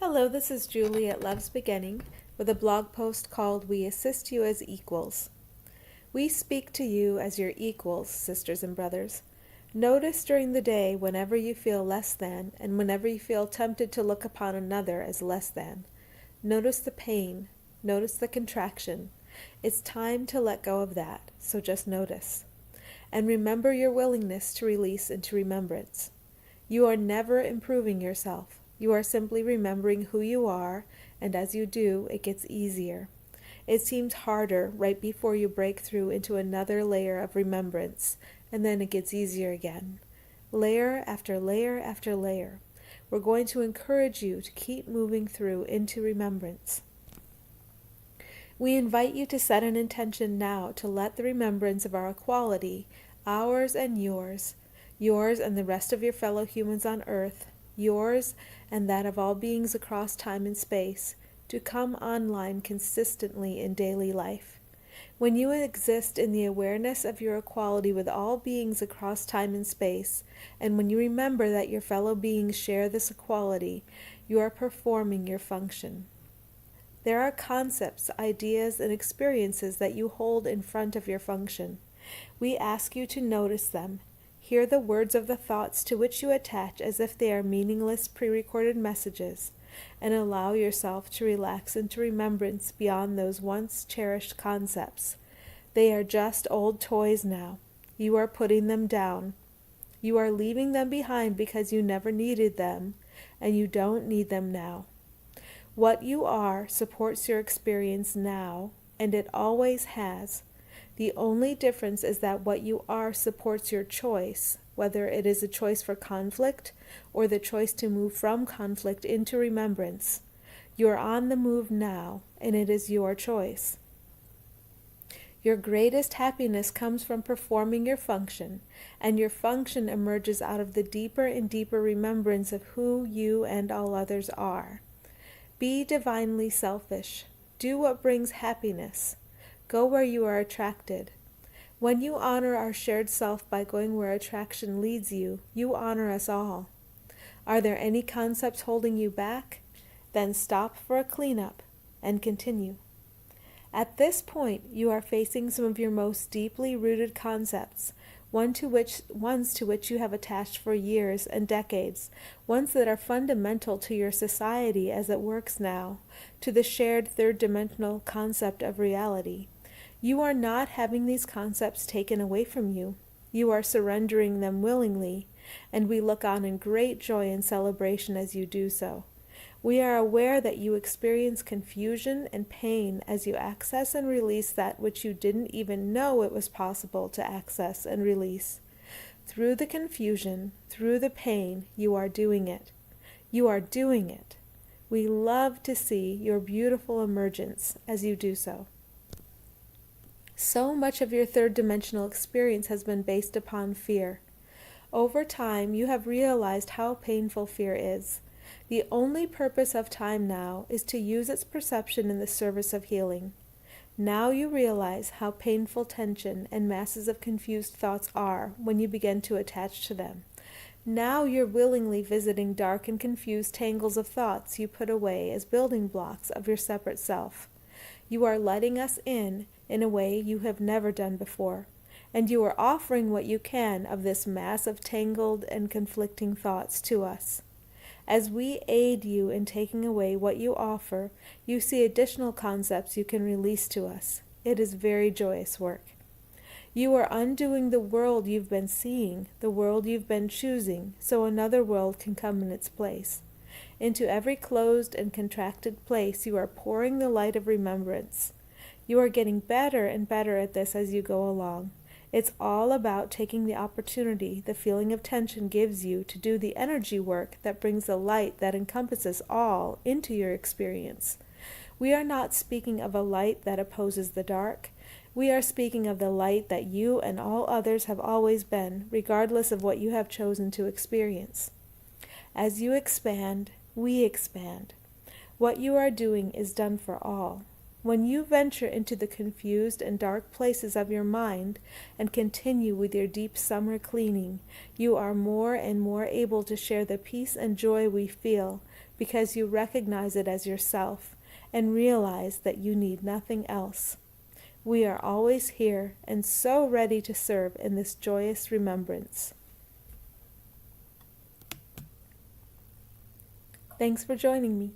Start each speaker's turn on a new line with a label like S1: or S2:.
S1: Hello, this is Julie at Love's Beginning with a blog post called We Assist You as Equals. We speak to you as your equals, sisters and brothers. Notice during the day whenever you feel less than and whenever you feel tempted to look upon another as less than. Notice the pain. Notice the contraction. It's time to let go of that, so just notice. And remember your willingness to release into remembrance. You are never improving yourself. You are simply remembering who you are, and as you do, it gets easier. It seems harder right before you break through into another layer of remembrance, and then it gets easier again. Layer after layer after layer. We're going to encourage you to keep moving through into remembrance. We invite you to set an intention now to let the remembrance of our equality, ours and yours and the rest of your fellow humans on earth, yours and that of all beings across time and space, to come online consistently in daily life. When you exist in the awareness of your equality with all beings across time and space, and when you remember that your fellow beings share this equality, you are performing your function. There are concepts, ideas, and experiences that you hold in front of your function. We ask you to notice them. Hear the words of the thoughts to which you attach as if they are meaningless pre-recorded messages, and allow yourself to relax into remembrance beyond those once cherished concepts. They are just old toys now. You are putting them down. You are leaving them behind because you never needed them, and you don't need them now. What you are supports your experience now, and it always has. The only difference is that what you are supports your choice, whether it is a choice for conflict or the choice to move from conflict into remembrance. You are on the move now, and it is your choice. Your greatest happiness comes from performing your function, and your function emerges out of the deeper and deeper remembrance of who you and all others are. Be divinely selfish. Do what brings happiness. Go where you are attracted. When you honor our shared self by going where attraction leads you, you honor us all. Are there any concepts holding you back? Then stop for a cleanup and continue. At this point, you are facing some of your most deeply rooted concepts, ones to which you have attached for years and decades, ones that are fundamental to your society as it works now, to the shared third-dimensional concept of reality. You are not having these concepts taken away from you. You are surrendering them willingly, and we look on in great joy and celebration as you do so. We are aware that you experience confusion and pain as you access and release that which you didn't even know it was possible to access and release. Through the confusion, through the pain, you are doing it. You are doing it. We love to see your beautiful emergence as you do so. So much of your third-dimensional experience has been based upon fear. Over time, you have realized how painful fear is. The only purpose of time now is to use its perception in the service of healing. Now you realize how painful tension and masses of confused thoughts are when you begin to attach to them. Now you're willingly visiting dark and confused tangles of thoughts you put away as building blocks of your separate self. You are letting us in a way you have never done before, and you are offering what you can of this mass of tangled and conflicting thoughts to us. As we aid you in taking away what you offer, you see additional concepts you can release to us. It is very joyous work. You are undoing the world you've been seeing, the world you've been choosing, so another world can come in its place. Into every closed and contracted place you are pouring the light of remembrance. You are getting better and better at this as you go along. It's all about taking the opportunity the feeling of tension gives you to do the energy work that brings the light that encompasses all into your experience. We are not speaking of a light that opposes the dark. We are speaking of the light that you and all others have always been, regardless of what you have chosen to experience. As you expand, we expand. What you are doing is done for all. When you venture into the confused and dark places of your mind and continue with your deep summer cleaning, you are more and more able to share the peace and joy we feel, because you recognize it as yourself and realize that you need nothing else. We are always here and so ready to serve in this joyous remembrance. Thanks for joining me.